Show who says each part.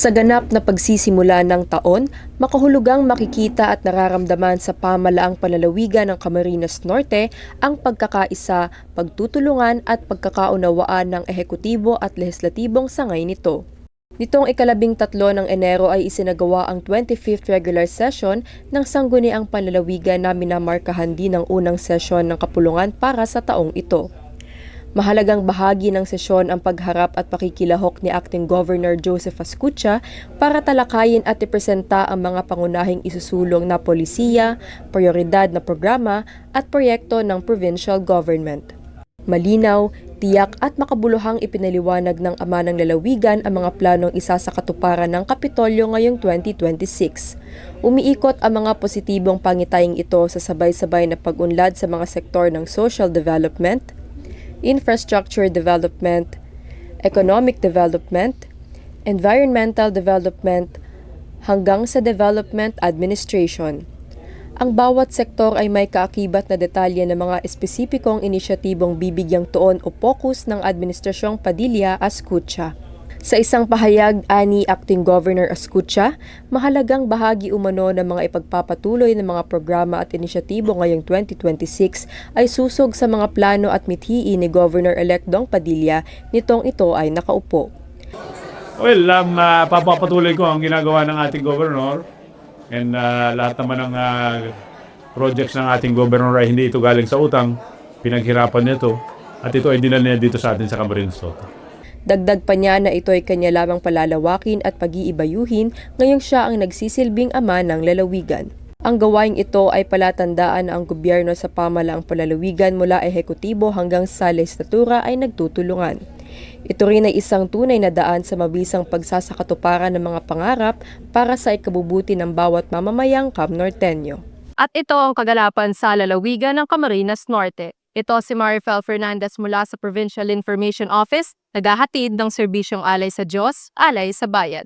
Speaker 1: Sa ganap na pagsisimula ng taon, makahulugang makikita at nararamdaman sa pamalaang panlalawigan ng Camarines Norte ang pagkakaisa, pagtutulungan at pagkakaunawaan ng ehekutibo at lehislatibong sangay nito. Nitong ika-13 ng Enero ay isinagawa ang 25th regular session ng Sangguniang Panlalawigan na minamarkahan din ng unang sesyon ng kapulungan para sa taong ito. Mahalagang bahagi ng sesyon ang pagharap at pakikilahok ni Acting Governor Joseph Ascutia para talakayin at ipresenta ang mga pangunahing isusulong na polisiya, prioridad na programa at proyekto ng provincial government. Malinaw, tiyak at makabuluhang ipinaliwanag ng ama ng lalawigan ang mga planong isasakatuparan ng Kapitolyo ngayong 2026. Umiikot ang mga positibong pangitaying ito sa sabay-sabay na pag-unlad sa mga sektor ng social development, infrastructure development, economic development, environmental development, hanggang sa development administration. Ang bawat sektor ay may kaakibat na detalye ng mga espesipikong inisyatibong bibigyang tuon o focus ng Administrasyong Padilla Ascutia. Sa isang pahayag ani Acting Governor Ascutia, mahalagang bahagi umano ng mga ipagpapatuloy ng mga programa at inisyatibo ngayong 2026 ay susog sa mga plano at mithiin ni Governor-elect Dong Padilla nitong ito ay nakaupo.
Speaker 2: Well, papapatuloy ko ang ginagawa ng ating governor and lahat naman ng projects ng ating governor ay hindi ito galing sa utang, pinaghirapan nito at ito ay dinala niya dito sa atin sa Camarines Norte.
Speaker 1: Dagdag pa niya na ito ay kanya lamang palalawakin at pag-iibayuhin ngayong siya ang nagsisilbing ama ng lalawigan. Ang gawaing ito ay palatandaan na ang gobyerno sa pamalaang palalawigan mula ehekutibo hanggang sa legislatura ay nagtutulungan. Ito rin ay isang tunay na daan sa mabisang pagsasakatuparan ng mga pangarap para sa ikabubuti ng bawat mamamayang Camnorteño.
Speaker 3: At ito ang kagalapan sa lalawigan ng Camarines Norte. Ito si Marifel Fernandez mula sa Provincial Information Office, naghahatid ng serbisyong alay sa Diyos, alay sa bayan.